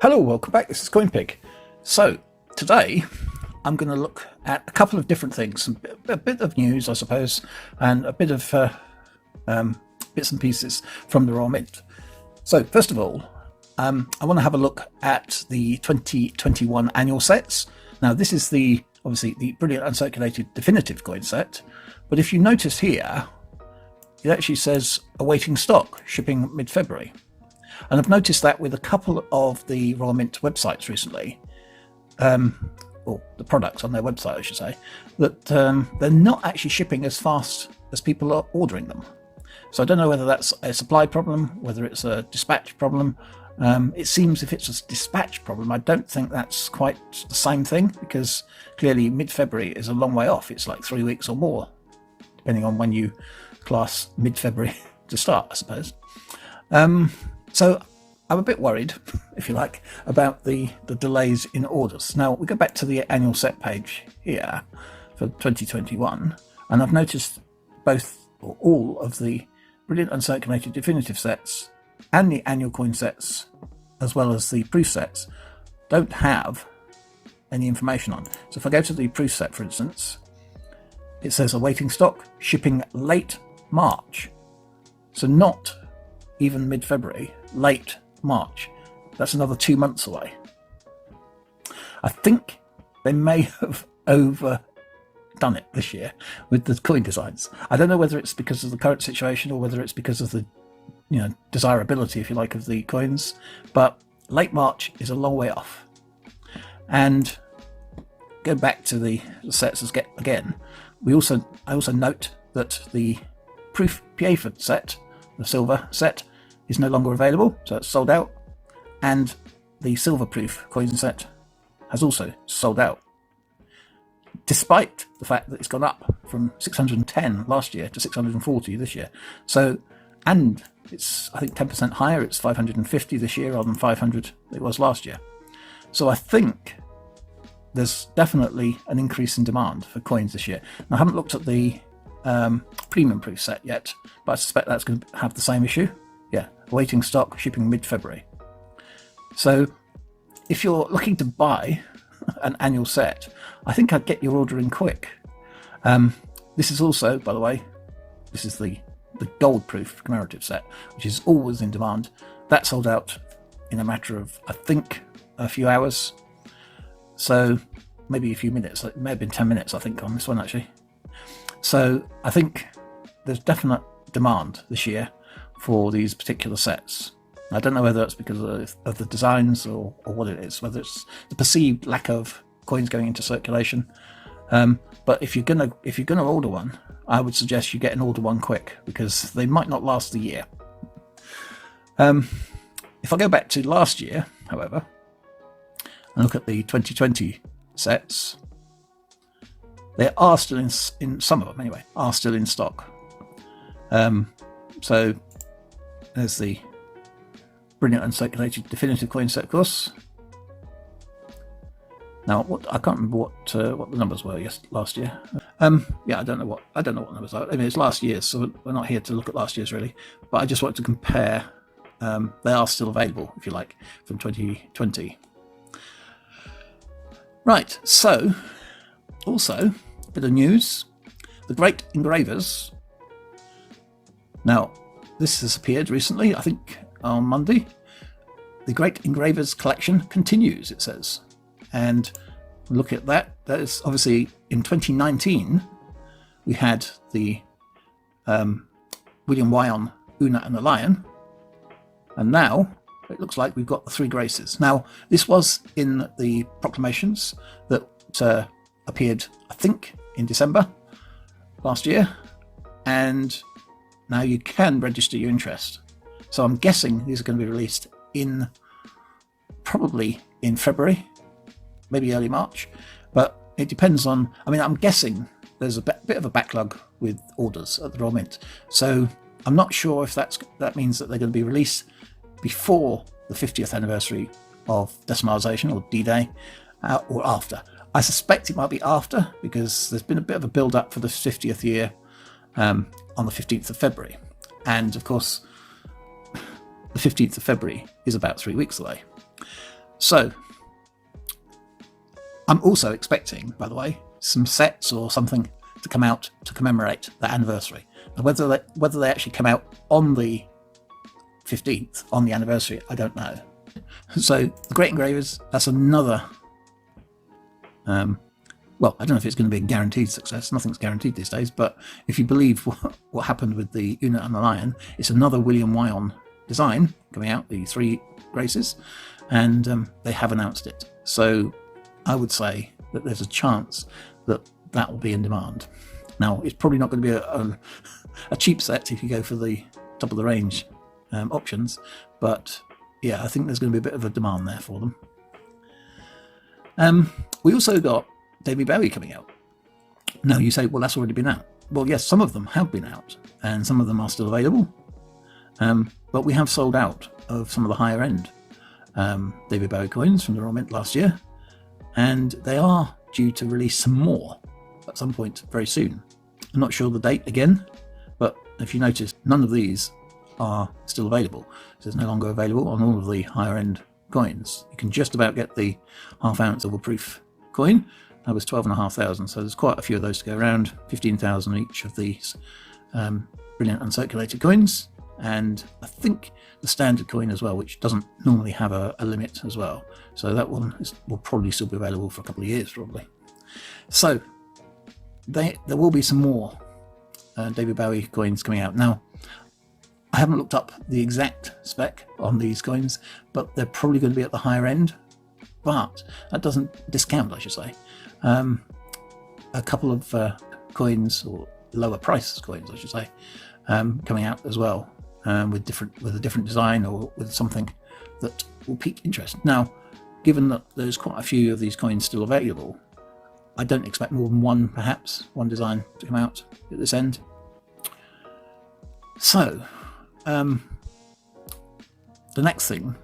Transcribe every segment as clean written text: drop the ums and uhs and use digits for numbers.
Hello, welcome back. This is CoinPig. So today I'm going to look at a couple of different things, a bit of news, I suppose, and a bit of bits and pieces from the raw mint. So first of all, I want to have a look at the 2021 annual sets. Now this is obviously the brilliant uncirculated definitive coin set, but if you notice here, it actually says awaiting stock, shipping mid-February. And I've noticed that with a couple of the raw mint websites recently, or the products on their website, I should say, that they're not actually shipping as fast as people are ordering them. So I don't know whether that's a supply problem, whether it's a dispatch problem. It seems if it's a dispatch problem, I don't think that's quite the same thing, because clearly mid-February is a long way off. It's like 3 weeks or more, depending on when you class mid-February to start, I suppose. So I'm a bit worried, if you like, about the delays in orders. Now we go back to the annual set page here for 2021, and I've noticed both or all of the brilliant uncirculated definitive sets and the annual coin sets, as well as the proof sets, don't have any information on. So if I go to the proof set, for instance, it says awaiting stock, shipping late March. So not even mid-February, late March. That's another 2 months away. I think they may have overdone it this year with the coin designs. I don't know whether it's because of the current situation or whether it's because of the desirability, if you like, of the coins, but late March is a long way off. And go back to the sets again. I also note that the proof PA set, the silver set, is no longer available, so it's sold out, and the silver proof coin set has also sold out, despite the fact that it's gone up from 610 last year to 640 this year. So, and it's, I think, 10% higher. It's 550 this year rather than 500 it was last year. So I think there's definitely an increase in demand for coins this year. Now, I haven't looked at the premium proof set yet, but I suspect that's going to have the same issue. Yeah, awaiting stock, shipping mid-February. So if you're looking to buy an annual set, I think I'd get your order in quick. This is also, by the way, this is the gold proof commemorative set, which is always in demand. That sold out in a matter of, I think, a few hours. So maybe a few minutes. It may have been 10 minutes, I think, on this one actually. So I think there's definite demand this year for these particular sets. I don't know whether it's because of the designs or what it is, whether it's the perceived lack of coins going into circulation. But if you're gonna order one, I would suggest you get and order one quick, because they might not last the year. If I go back to last year, however, and look at the 2020 sets, they are still in some of them anyway, are still in stock. So there's the brilliant uncirculated definitive coin set, of course. Now, I can't remember what the numbers were last year. Yeah, I don't know what numbers are. I mean, it's last year's, so we're not here to look at last year's really. But I just wanted to compare. They are still available, if you like, from 2020. Right. So, also a bit of news: the great Engravers. Now, this has appeared recently, I think on Monday. The Great Engravers collection continues, it says. And look at that. That is obviously in 2019, we had the William Wyon, Una and the Lion. And now it looks like we've got the Three Graces. Now, this was in the proclamations that appeared, I think, in December last year. And now you can register your interest. So I'm guessing these are going to be released probably in February, maybe early March, but it depends on, I mean, I'm guessing there's a bit of a backlog with orders at the raw mint. So I'm not sure if that means that they're going to be released before the 50th anniversary of decimalisation, or D-Day, or after. I suspect it might be after, because there's been a bit of a build-up for the 50th year on the 15th of February. And of course, the 15th of February is about 3 weeks away. So I'm also expecting, by the way, some sets or something to come out to commemorate that anniversary. And whether they actually come out on the 15th, on the anniversary, I don't know. So the Great Engravers, that's another, well, I don't know if it's going to be a guaranteed success. Nothing's guaranteed these days, but if you believe what happened with the Unit and the Lion, it's another William Wyon design coming out, the 3 Graces, and they have announced it. So I would say that there's a chance that that will be in demand. Now, it's probably not going to be a cheap set if you go for the top of the range options, but yeah, I think there's going to be a bit of a demand there for them. We also got David Bowie coming out. Now you say, well, that's already been out. Well, yes, some of them have been out and some of them are still available, but we have sold out of some of the higher end David Bowie coins from the Royal Mint last year, and they are due to release some more at some point very soon. I'm not sure the date again, but if you notice, none of these are still available. So it's no longer available on all of the higher end coins. You can just about get the half-ounce silver proof coin. That was 12,500, so there's quite a few of those to go around. 15,000 each of these brilliant uncirculated coins, and I think the standard coin as well, which doesn't normally have a limit as well. So that one will probably still be available for a couple of years, probably. So there will be some more David Bowie coins coming out. Now, I haven't looked up the exact spec on these coins, but they're probably going to be at the higher end. But that doesn't discount, I should say, a couple of coins, or lower price coins, I should say, coming out as well, with a different design or with something that will pique interest. Now, given that there's quite a few of these coins still available, I don't expect more than one design to come out at this end. So, the next thing,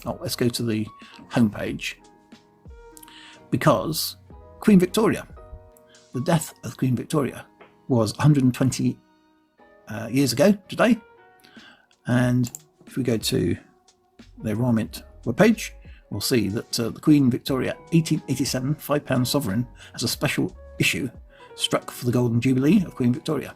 let's go to the homepage, because Queen Victoria, the death of Queen Victoria was 120 years ago today, and if we go to the Royal Mint webpage, we'll see that the Queen Victoria 1887 £5 sovereign has a special issue struck for the Golden Jubilee of Queen Victoria,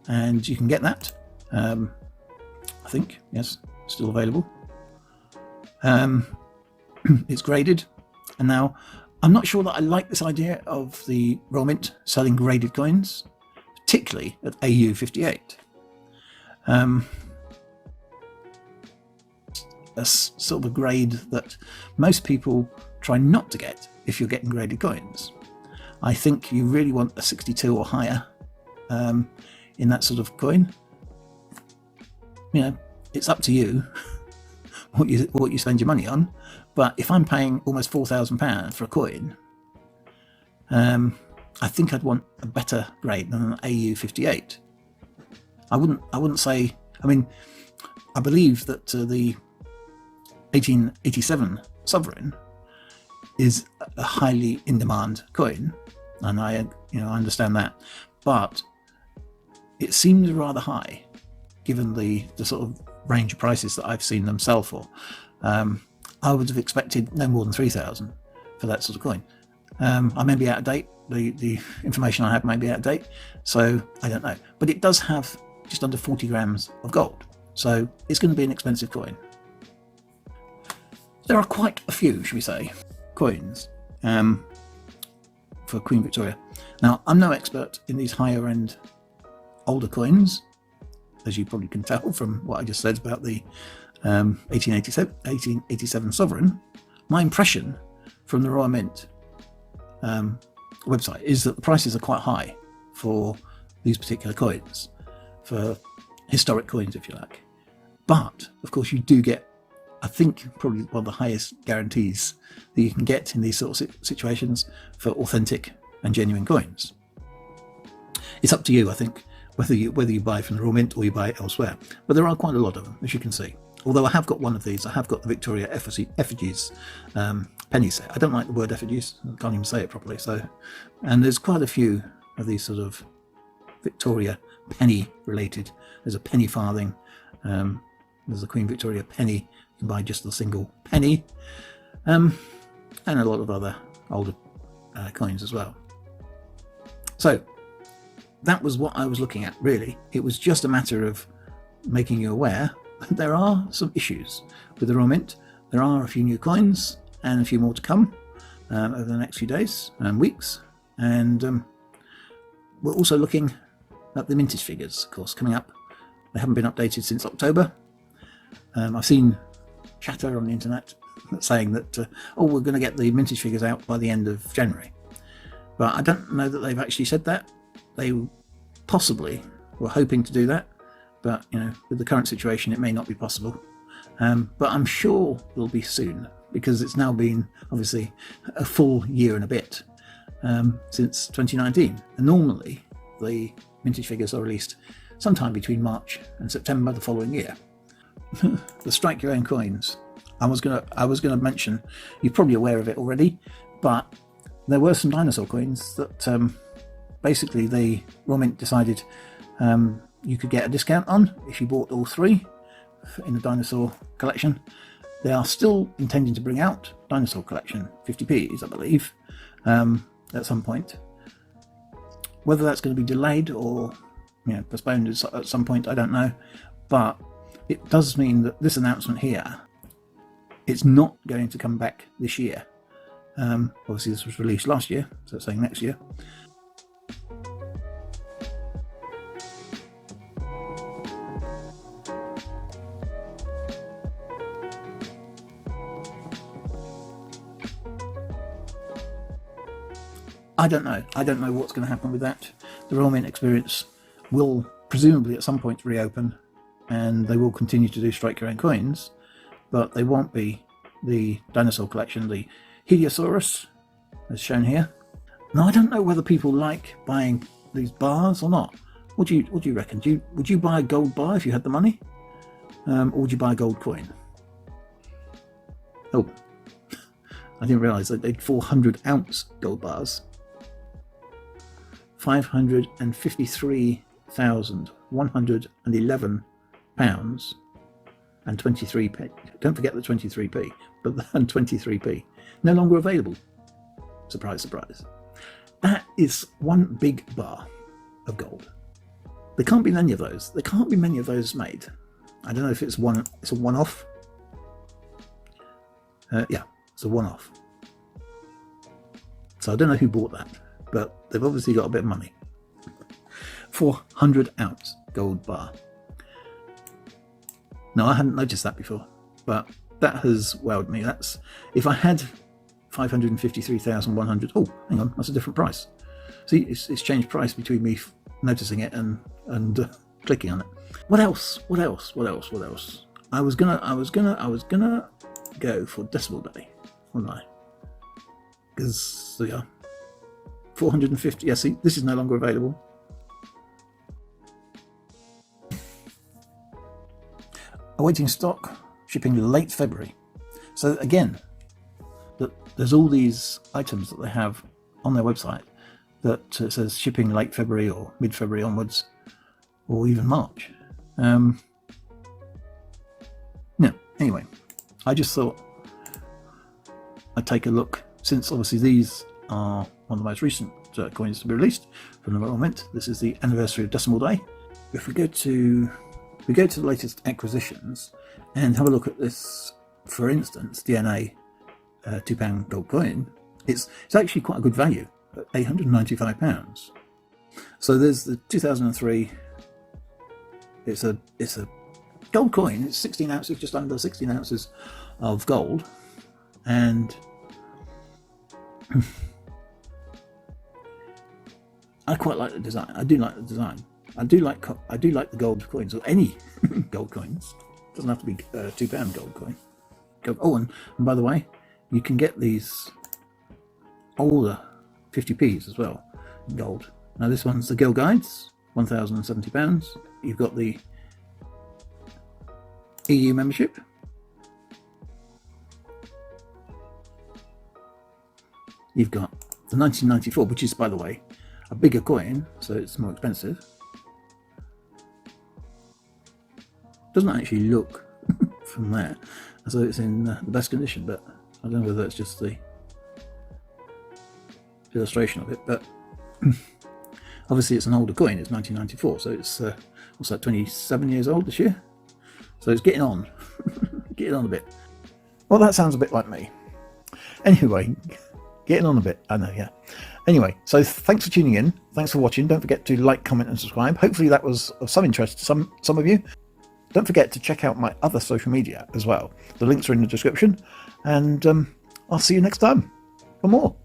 and you can get that. I think, yes, still available. It's graded, and now I'm not sure that I like this idea of the Royal Mint selling graded coins, particularly at AU 58. That's sort of a grade that most people try not to get if you're getting graded coins. I think you really want a 62 or higher in that sort of coin. You know, it's up to you what you spend your money on. But if I'm paying almost £4,000 for a coin, I think I'd want a better grade than an AU 58. I wouldn't say. I mean, I believe that the 1887 sovereign is a highly in demand coin, and I understand that, but it seems rather high given the sort of range of prices that I've seen them sell for. I would have expected no more than 3,000 for that sort of coin. I may be out of date. The information I have may be out of date, so I don't know. But it does have just under 40 grams of gold, so it's going to be an expensive coin. There are quite a few, should we say, coins for Queen Victoria. Now, I'm no expert in these higher end older coins, as you probably can tell from what I just said about the 1887 sovereign. My impression from the Royal Mint website is that the prices are quite high for these particular coins, for historic coins, if you like. But of course, you do get, I think, probably one of the highest guarantees that you can get in these sort of situations for authentic and genuine coins. It's up to you, I think, whether you buy from the Royal Mint or you buy it elsewhere. But there are quite a lot of them, as you can see. Although I have got one of these, I have got the Victoria Effigies penny set. I don't like the word effigies, I can't even say it properly. So, and there's quite a few of these sort of Victoria penny related. There's a penny farthing, there's a Queen Victoria penny, you can buy just the single penny. and a lot of other older coins as well. So that was what I was looking at, really. It was just a matter of making you aware that there are some issues with the Royal Mint. There are a few new coins and a few more to come over the next few days and weeks. And we're also looking at the Mintage Figures, of course, coming up. They haven't been updated since October. I've seen chatter on the internet saying that, oh, we're going to get the Mintage Figures out by the end of January. But I don't know that they've actually said that. They possibly were hoping to do that, but you know, with the current situation, it may not be possible. But I'm sure it'll be soon, because it's now been obviously a full year and a bit since 2019. And normally the Mintage Figures are released sometime between March and September the following year. The strike your own coins. I was gonna mention, you're probably aware of it already, but there were some dinosaur coins that basically the Royal Mint decided you could get a discount on if you bought all three in the dinosaur collection. They are still intending to bring out dinosaur collection 50p's, I believe, at some point. Whether that's going to be delayed or postponed at some point, I don't know. But it does mean that this announcement here, it's not going to come back this year. Obviously this was released last year, so it's saying next year. I don't know what's going to happen with that. The Royal Mint Experience will presumably at some point reopen, and they will continue to do strike your own coins, but they won't be the dinosaur collection, the Heliosaurus, as shown here. Now, I don't know whether people like buying these bars or not. What do you reckon? Would you buy a gold bar if you had the money, or would you buy a gold coin? Oh, I didn't realise that they'd 400-ounce gold bars. 553,111 pounds and 23p. Don't forget the 23p, but and 23p. No longer available. Surprise, surprise. That is one big bar of gold. There can't be many of those. There can't be many of those made. I don't know if it's a one-off. Yeah, it's a one-off. So I don't know who bought that, but they've obviously got a bit of money. 400-ounce gold bar. No, I hadn't noticed that before, but that has wowed me. That's, if I had 553,100. Oh, hang on, that's a different price. See, it's changed price between me noticing it and clicking on it. What else? I was gonna go for Decimal Day, wasn't I? Because yeah, 450. Yeah, see, this is no longer available. Awaiting stock, shipping late February. So again, there's all these items that they have on their website that says shipping late February or mid-February onwards, or even March. No, anyway, I just thought I'd take a look, since obviously these are one of the most recent coins to be released from the Royal Mint. This is the anniversary of Decimal Day. If we go to the latest acquisitions and have a look at this, for instance, DNA £2 gold coin, it's actually quite a good value at £895. So there's the 2003. It's a gold coin. It's 16 ounces, just under 16 ounces of gold, and I quite like the design. I do like the design. I do like the gold coins, or any gold coins. It doesn't have to be £2 gold coin. Oh, and by the way, you can get these older 50p's as well in gold. Now this one's the Gill Guides, £1,070. You've got the EU membership. You've got the 1994, which is, by the way, a bigger coin, so it's more expensive. Doesn't actually look from there as though it's in the best condition, but I don't know whether that's just the illustration of it, but obviously it's an older coin. It's 1994, so it's what's that, 27 years old this year, so it's getting on. Getting on a bit. Well, that sounds a bit like me. Anyway, getting on a bit, I know, yeah. Anyway, so thanks for tuning in, thanks for watching. Don't forget to like, comment and subscribe. Hopefully that was of some interest to some of you. Don't forget to check out my other social media as well. The links are in the description, and I'll see you next time for more.